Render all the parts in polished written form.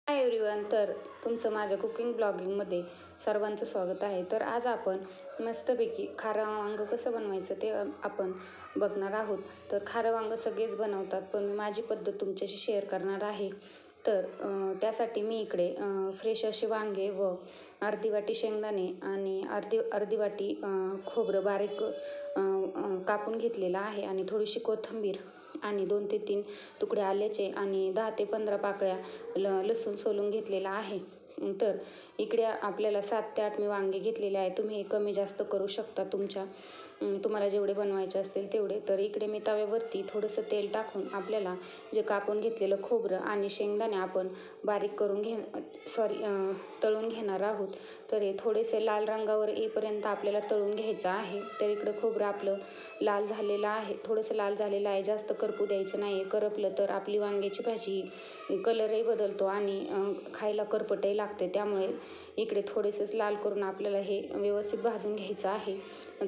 Hi everyone, तर तुमचं माझ्या कुकिंग ब्लॉगिंगमध्ये सर्वांचं स्वागत आहे. तर आज आपण मस्तपैकी खारं वांगं कसं बनवायचं ते आपण बघणार आहोत. तर खारं वांगं सगळेच बनवतात, पण मी माझी पद्धत तुमच्याशी शेअर करणार आहे. तर त्यासाठी मी इकडे फ्रेश असे वांगे व अर्धी वाटी शेंगदाणे आणि अर्धी वाटी खोबरं बारीक कापून घेतलेलं आहे आणि थोडीशी कोथिंबीर आणि 2 ते 3 तुकडे आल्याचे आणि 10 ते 15 पाकळ्या लसूण सोलून घेतलेला आहे. तर इकडे आपल्याला 7 ते 8 मी वांगे घेतलेले आहे. तुम्ही कमी जास्त करू शकता तुम्हाला जेवढे बनवायचे असतील तेवढे. तर इकडे मी तव्यावरती थोडंसं तेल टाकून आपल्याला जे कापून घेतलेलं खोबरं आणि शेंगदाणे आपण बारीक करून तळून घेणार आहोत. तर हे थोडेसे लाल रंगावर येईपर्यंत आपल्याला तळून घ्यायचं आहे. तर इकडं खोबरं आपलं लाल झालेलं आहे, थोडंसं लाल झालेलं आहे, जास्त करपू द्यायचं नाही. करपलं तर आपली वांग्याची भाजी कलरही बदलतो आणि खायला करपटही लागते. त्यामुळे इकडे थोडेसेच लाल करून आपल्याला हे व्यवस्थित भाजून घ्यायचं आहे.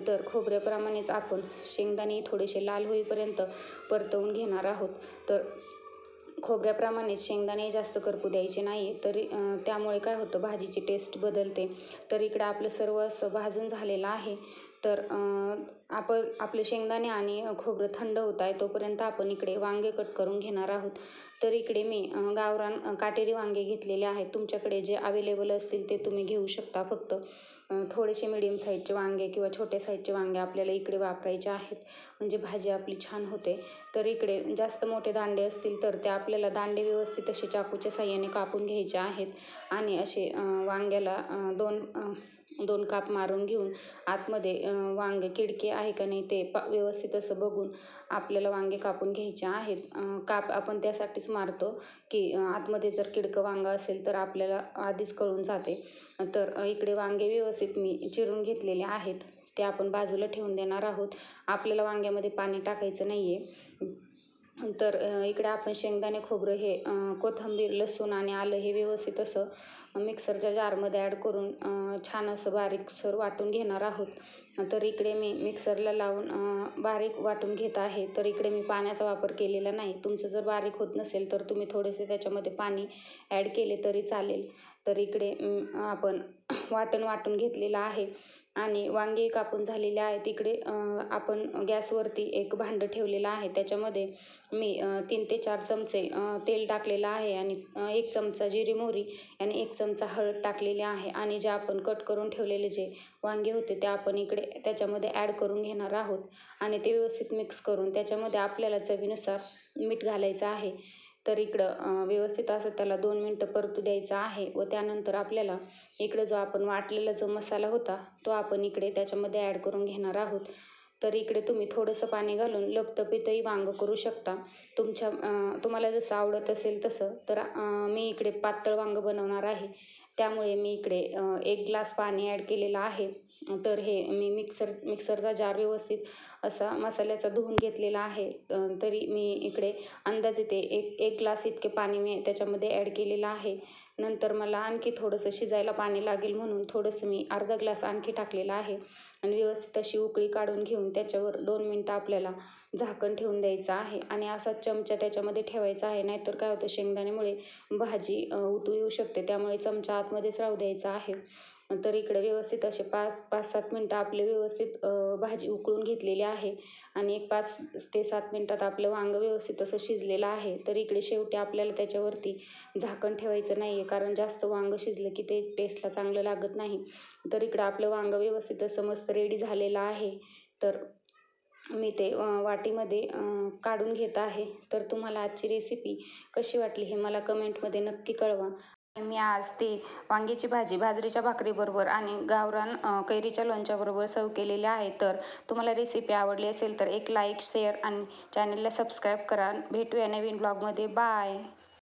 तर खोबऱ्याप्रमाणेच आपण शेंगदाणे थोडेसे लाल होईपर्यंत परतवून घेणार आहोत. तर खोबऱ्याप्रमाणेच शेंगदाणे जास्त करपू द्यायचे नाही, तरी त्यामुळे काय होतं, भाजीची टेस्ट बदलते. तर इकडे आपलं सर्व असं भाजून झालेलं आहे. तर आपले शेंगदाणे आणि खोबरं थंड होत आहे तोपर्यंत आपण इकडे वांगे कट करून घेणार आहोत. तर इकडे मी गावरान काटेरी वांगे घेतलेले आहेत. तुमच्याकडे जे अवेलेबल असतील ते तुम्ही घेऊ शकता. फक्त थोडेसे मिडियम साईजचे वांगे किंवा छोट्या साईजचे वांगे आपल्याला इकडे वापरायचे आहेत, म्हणजे भाजी आपली छान होते. तर इकडे जास्त मोठे दांडे असतील तर ते आपल्याला दांडे व्यवस्थित असे चाकूच्या साहाय्याने कापून घ्यायचे आहेत आणि असे वांग्याला दोन काप मारून घेऊन आतमध्ये वांगे किडके आहे का नाही ते व्यवस्थित असं बघून आपल्याला वांगे कापून घ्यायचे आहेत. काप आपण त्यासाठीच मारतो की आतमध्ये जर किडकं वांगं असेल तर आपल्याला आधीच कळून जाते. तर इकडे वांगे व्यवस्थित मी चिरून घेतलेले आहेत, ते आपण बाजूला ठेवून देणार आहोत. आपल्याला वांग्यामध्ये पाणी टाकायचं नाही आहे. तर इकडे आपण शेंगदाणे, खोबरं हे कोथिंबीर, लसूण आणि आलं हे व्यवस्थित असं मिक्सरच्या जारमध्ये ॲड करून छान असं बारीकसर वाटून घेणार आहोत. तर इकडे मी मिक्सरला लावून बारीक वाटून घेत आहे. तर इकडे मी पाण्याचा वापर केलेला नाही. तुमचं जर बारीक होत नसेल तर तुम्ही थोडेसे त्याच्यामध्ये पाणी ॲड केले तरी चालेल. तर इकडे आपण वाटून घेतलेलं आहे आणि वांगे कापून झालेले आहेत. इकडे आपण गॅसवरती एक भांडं ठेवलेलं आहे. त्याच्यामध्ये मी 3 ते 4 चमचे तेल टाकलेलं आहे आणि 1 चमचा जिरी मोहरी आणि 1 चमचा हळद टाकलेली आहे आणि जे आपण कट करून ठेवलेले जे वांगे होते ते आपण इकडे त्याच्यामध्ये ॲड करून घेणार आहोत आणि ते व्यवस्थित मिक्स करून त्याच्यामध्ये आपल्याला चवीनुसार मीठ घालायचं आहे. तर इकडं व्यवस्थित असं त्याला 2 मिनटं परतू द्यायचं आहे व त्यानंतर आपल्याला इकडं जो आपण वाटलेला जो मसाला होता तो आपण इकडे त्याच्यामध्ये ॲड करून घेणार आहोत. तर इकडे तुम्ही थोडंसं पाणी घालून लपतपीतही वांगं करू शकता, तुम्हाला जसं आवडत असेल तसं. तर मी इकडे पातळ वांगं बनवणार आहे, त्यामुळे मी इकडे 1 ग्लास पाणी ॲड केलेलं आहे. तर हे मी मिक्सरचा जार व्यवस्थित असा मसाल्याचा धुवून घेतलेला आहे. तरी मी इकडे अंदाजे ते एक ग्लास इतके पाणी मी त्याच्यामध्ये ॲड केलेलं आहे. नंतर मला आणखी थोडंसं शिजायला पाणी लागेल म्हणून थोडंसं मी अर्धा ग्लास आणखी टाकलेलं आहे आणि व्यवस्थित अशी उकळी काढून घेऊन त्याच्यावर 2 मिनटं आपल्याला झाकण ठेवून द्यायचं आहे आणि असा चमचा त्याच्यामध्ये ठेवायचा आहे. नाहीतर काय होतं, शेंगदाण्यामुळे भाजी उतू येऊ शकते, त्यामुळे चमचा आतमध्येच राहू द्यायचा आहे. तर इकडे व्यवस्थित असे 5-7 मिनटं आपले व्यवस्थित भाजी उकळून घेतलेली आहे आणि 5 ते 7 मिनटात आपलं वांगं व्यवस्थित असं शिजलेलं आहे. तर इकडे शेवटी आपल्याला त्याच्यावरती झाकण ठेवायचं नाही आहे, कारण जास्त वांगं शिजलं की ते टेस्टला चांगलं लागत नाही. तर इकडं आपलं वांगं व्यवस्थित असं मस्त रेडी झालेलं आहे. तर मी ते वाटीमध्ये काढून घेत आहे. तर तुम्हाला आजची रेसिपी कशी वाटली हे मला कमेंटमध्ये नक्की कळवा. मी आज ती वांग्याची भाजी बाजरीच्या भाकरीबरोबर आणि गावरान कैरीच्या लोणच्याबरोबर सर्व केलेली आहे. तर तुम्हाला रेसिपी आवडली असेल तर एक लाईक, शेअर आणि चॅनलला सबस्क्राईब करा. भेटूया नवीन ब्लॉगमध्ये. बाय.